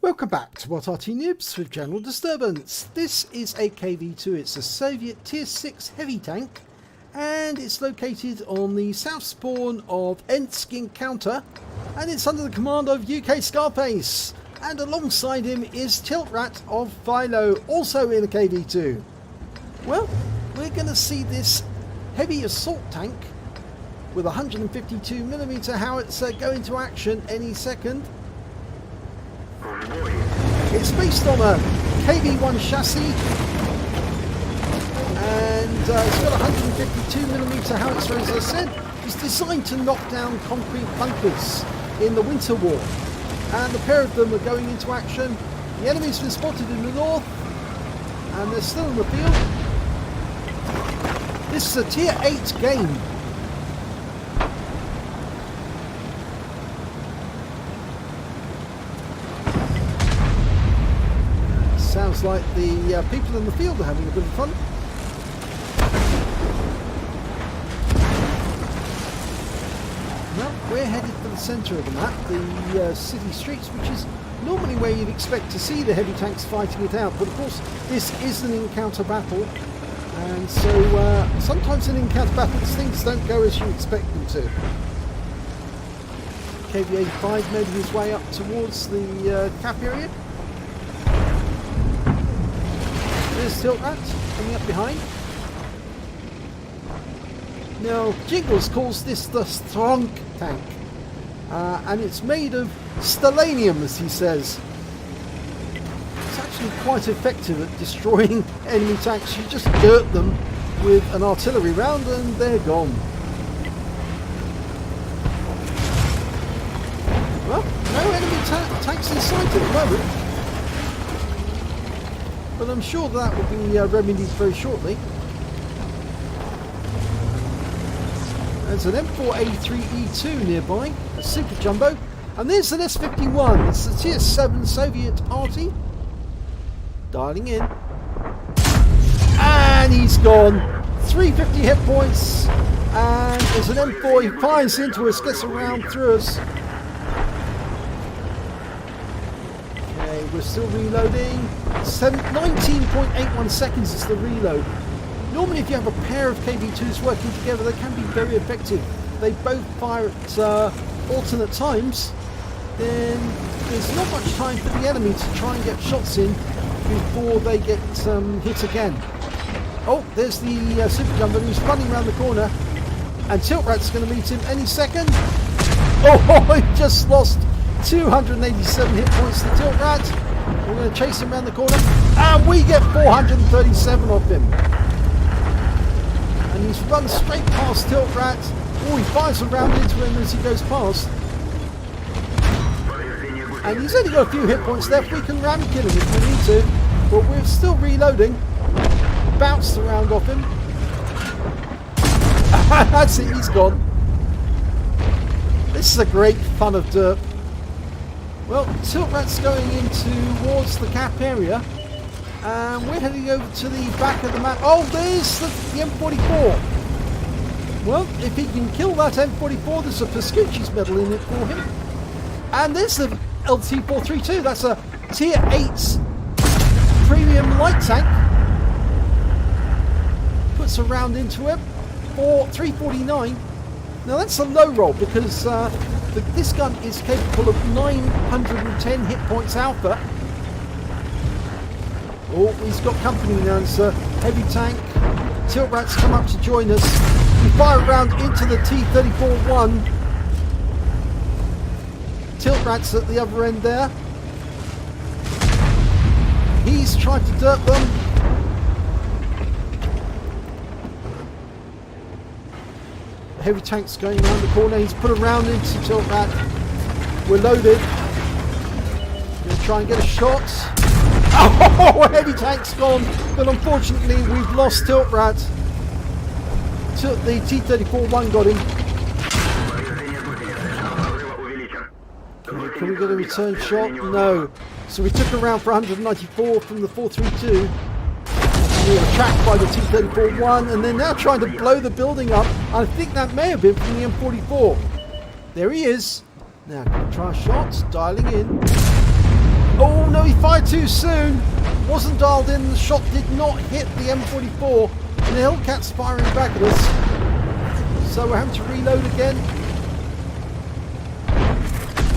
Welcome back to what Arty Noobs with General Disturbance. This is a KV-2, it's a Soviet Tier 6 heavy tank and it's located on the south spawn of Ensk encounter and it's under the command of UKSkaface, and alongside him is Tiltrat of Philo, also in a KV-2. Well, we're going to see this heavy assault tank with 152mm howitzer go into action any second. It's based on a KV-1 chassis and it's got 152mm howitzer, as I said. It's designed to knock down concrete bunkers in the winter war, and a pair of them are going into action. The enemy's been spotted in the north and they're still in the field. This is a Tier 8 game. Sounds like the people in the field are having a bit of fun. Well, we're headed for the centre of the map, the city streets, which is normally where you'd expect to see the heavy tanks fighting it out. But of course, this is an encounter battle, and so sometimes in encounter battles things don't go as you expect them to. KV-85 making his way up towards the cap area. There's Tiltrat coming up behind. Now, Jingles calls this the Strong tank, and it's made of stellanium, as he says. It's actually quite effective at destroying enemy tanks. You just dirt them with an artillery round and they're gone. Well, no enemy tanks in sight at the moment, but I'm sure that will be remedied very shortly. There's an M4A3E2 nearby, a super jumbo, and there's an S51. It's the Tier 7 Soviet Arty. Dialing in, and he's gone. 350 hit points, and there's an M4. He fires into us, gets around through us. Okay, we're still reloading. 19.81 seconds is the reload. Normally if you have a pair of KV-2s working together, they can be very effective. They both fire at alternate times, then there's not much time for the enemy to try and get shots in before they get hit again. Oh, there's the super jumper who's running around the corner, and Tiltrat's going to meet him any second. Oh, he just lost 287 hit points to Tiltrat. We're going to chase him around the corner, and we get 437 off him. And he's run straight past Tiltrat. Oh, he fires a round into him as he goes past. And he's only got a few hit points left. We can ram kill him if we need to, but we're still reloading. Bounced the round off him. That's it, he's gone. This is a great fun of derp. Well, Tiltrat's going in towards the cap area, and we're heading over to the back of the map. Oh, there's the M44. Well, if he can kill that M44, there's a Pascucci's medal in it for him. And there's the LT432. That's a Tier 8 premium light tank. Puts a round into him for 349. Now that's a low roll because this gun is capable of 910 hit points alpha. Oh, he's got company now. It's a heavy tank. Tiltrat's come up to join us. We fire around into the T-34-1. Tiltrat's at the other end there. He's tried to dirt them. The heavy tank's going around the corner. He's put a round into Tiltrat. We're loaded. We're going to try and get a shot. Oh, heavy tank's gone, but unfortunately we've lost Tiltrat. The T-34-1 got him. Can we get a return shot? No. So we took a round for 194 from the 432. We were tracked by the T-34-1, and they're now trying to blow the building up. I think that may have been from the M44. There he is. Now, can we try a shot? Dialing in. Oh no, he fired too soon. Wasn't dialed in. The shot did not hit the M44. And the Hellcat's firing back at us. So we're having to reload again.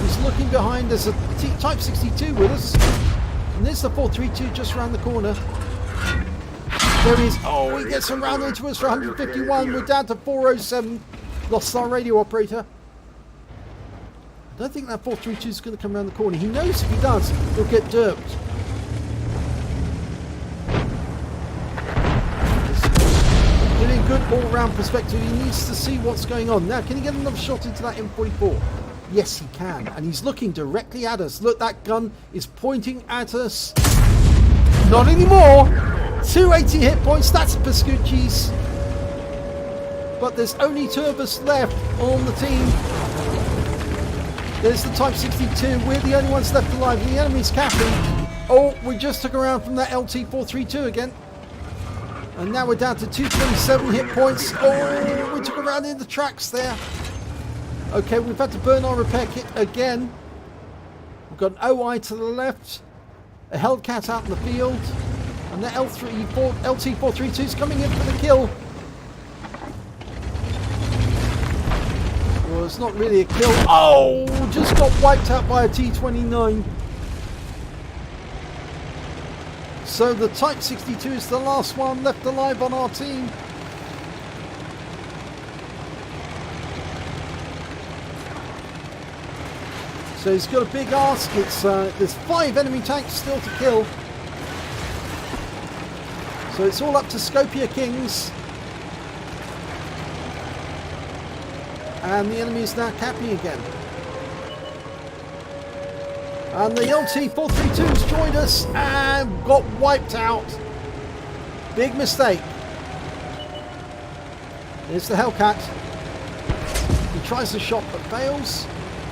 He's looking behind. There's a Type 62 with us. And there's the 432 just around the corner. There he is. Oh, he gets around into us for 151. We're down to 407. Lost our radio operator. I don't think that 432 is going to come around the corner. He knows if he does, he'll get derped. Getting a good all-round perspective. He needs to see what's going on. Now, can he get another shot into that M44? Yes, he can. And he's looking directly at us. Look, that gun is pointing at us. Not anymore. 280 hit points. That's Pascucci's. But there's only 2 of us left on the team. There's the Type 62. We're the only ones left alive. The enemy's capping. Oh, we just took around from that LT-432 again. And now we're down to 227 hit points. Oh, we took around in the tracks there. Okay, we've had to burn our repair kit again. We've got an OI to the left. A Hellcat out in the field. And the LT-432 is coming in for the kill. Well, it's not really a kill. Oh, just got wiped out by a T-29. So the Type 62 is the last one left alive on our team. So he's got a big ask. There's 5 enemy tanks still to kill. So it's all up to Scopia Kings. And the enemy is now capping again. And the LT-432 has joined us and got wiped out. Big mistake. There's the Hellcat. He tries the shot but fails.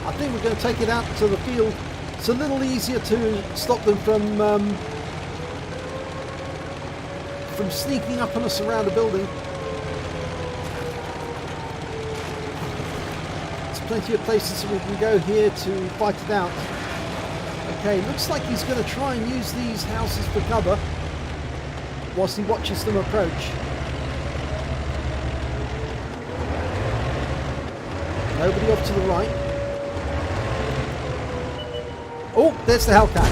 I think we're going to take it out to the field. It's a little easier to stop them from sneaking up on us around the building. There's plenty of places we can go here to fight it out. Okay, looks like he's going to try and use these houses for cover whilst he watches them approach. Nobody off to the right. Oh, there's the Hellcat.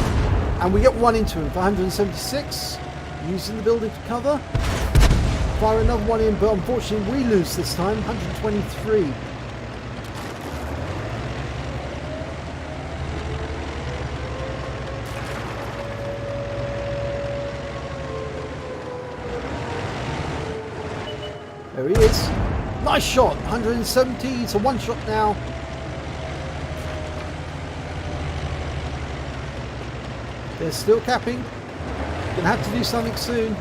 And we get one into him for 176. Using the building for cover. Fire another one in, but unfortunately we lose this time. 123. There he is. Nice shot. 170. It's a one shot now. They're still capping. Gonna have to do something soon.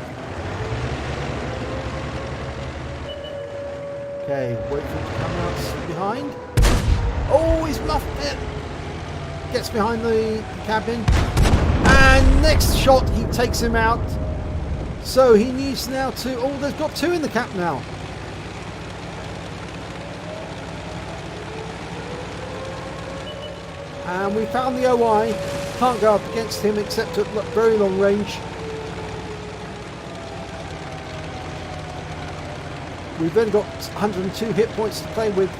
Okay, wait for him to come out behind. Oh, he's muffed it. Gets behind the cabin. And next shot, he takes him out. So he needs now to... Oh, they've got 2 in the cap now. And we found the OI. Can't go up against him except at very long range. We've only got 102 hit points to play with.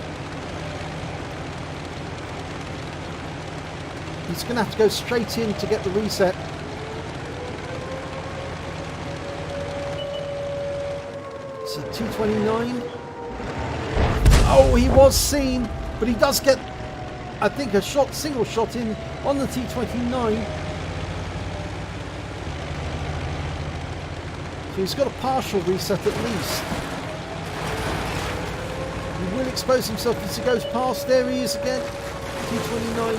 He's going to have to go straight in to get the reset. It's a 229. Oh, he was seen, but he does get, I think, a shot, single shot in on the T29. So he's got a partial reset at least. He will expose himself as he goes past. There he is again. T29.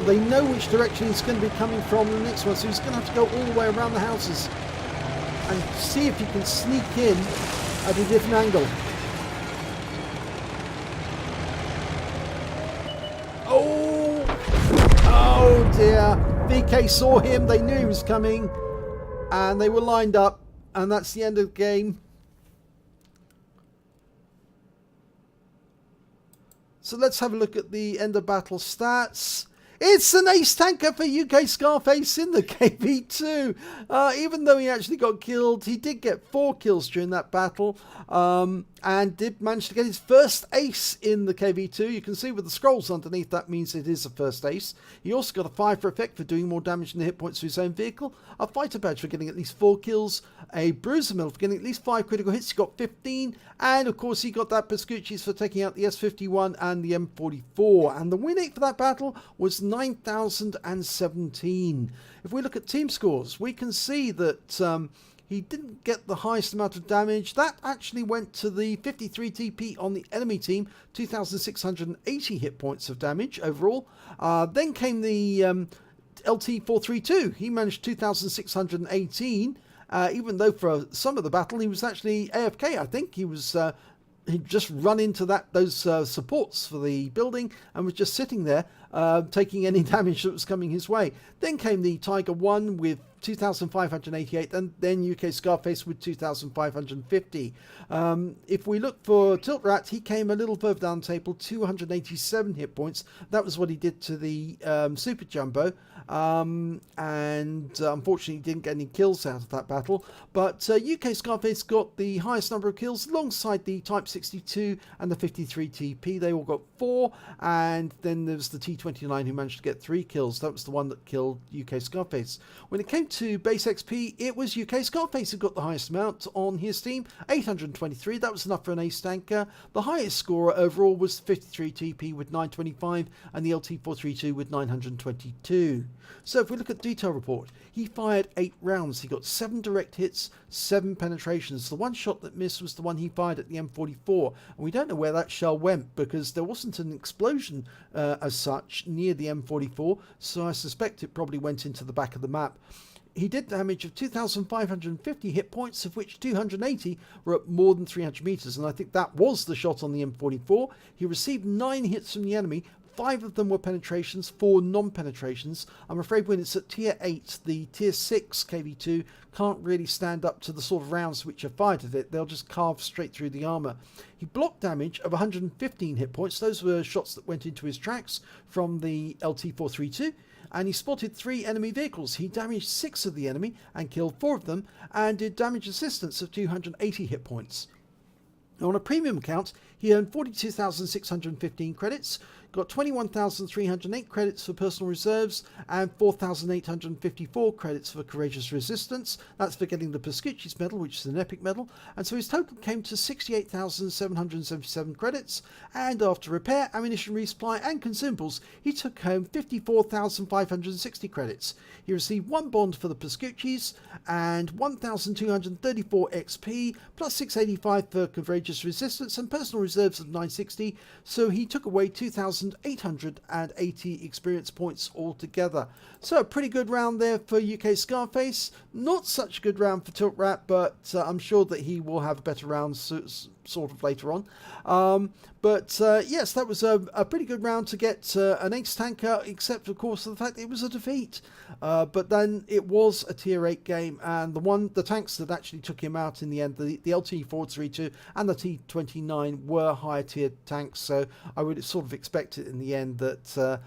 They know which direction he's going to be coming from the next one, so he's going to have to go all the way around the houses and see if he can sneak in at a different angle. Oh dear. VK saw him. They knew he was coming and they were lined up, and that's the end of the game. So let's have a look at the end of battle stats. It's an ace tanker for UKSkaface in the KV-2. Even though he actually got killed, he did get 4 kills during that battle, and did manage to get his first ace in the KV-2. You can see with the scrolls underneath, that means it is a first ace. He also got a fire for effect for doing more damage than the hit points to his own vehicle, a fighter badge for getting at least 4 kills, a bruiser medal for getting at least 5 critical hits. He got 15, and of course he got that Pascucci's for taking out the S51 and the M44. And the win rate for that battle was 9,017. If we look at team scores, we can see that he didn't get the highest amount of damage. That actually went to the 53 TP on the enemy team, 2,680 hit points of damage overall. Then came the LT432. He managed 2,618, even though for some of the battle he was actually AFK. I think he was he'd just run into those supports for the building and was just sitting there taking any damage that was coming his way. Then came the Tiger 1 with 2,588, and then UKSkaface with 2,550. If we look for Tilt Rat, he came a little further down the table, 287 hit points. That was what he did to the Super Jumbo, and unfortunately he didn't get any kills out of that battle. But UKSkaface got the highest number of kills alongside the Type 62 and the 53 TP. They all got 4, and then there's the T29 who managed to get 3 kills. That was the one that killed UKSkaface. When it came to base XP, it was UKSkaface who got the highest amount on his team, 823. That was enough for an ace tanker. The highest scorer overall was 53 TP with 925 and the LT432 with 922. So if we look at the detail report, he fired 8 rounds. He got 7 direct hits, 7 penetrations. The one shot that missed was the one he fired at the M44, and we don't know where that shell went because there wasn't an explosion as such near the M44, so I suspect it probably went into the back of the map. He did damage of 2,550 hit points, of which 280 were at more than 300 meters, and I think that was the shot on the M44. He received 9 hits from the enemy. 5 of them were penetrations, 4 non-penetrations. I'm afraid when it's at tier 8, the tier 6 KV-2 can't really stand up to the sort of rounds which are fired at it. They'll just carve straight through the armour. He blocked damage of 115 hit points. Those were shots that went into his tracks from the LT432. And he spotted 3 enemy vehicles. He damaged 6 of the enemy and killed 4 of them, and did damage assistance of 280 hit points. Now, on a premium account, he earned 42,615 credits, got 21,308 credits for personal reserves, and 4,854 credits for courageous resistance. That's for getting the Pascucci's medal, which is an epic medal. And so his total came to 68,777 credits. And after repair, ammunition resupply, and consumables, he took home 54,560 credits. He received 1 bond for the Pascucci's and 1,234 XP, plus 685 for courageous resistance and personal reserves of 960. So he took away 2,880 experience points altogether. So a pretty good round there for UKSkaface. Not such a good round for Tilt Rat, but I'm sure that he will have a better round sort of later on. Yes, that was a pretty good round to get an ace tanker, except of course for the fact that it was a defeat. But then it was a tier 8 game, and the tanks that actually took him out in the end, the LT432 and the T29 were higher tier tanks, so I would sort of expect it in the end that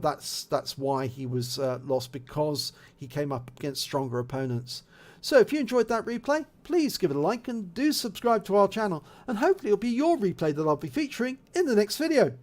that's why he was lost, because he came up against stronger opponents. So if you enjoyed that replay, please give it a like and do subscribe to our channel, and hopefully it'll be your replay that I'll be featuring in the next video.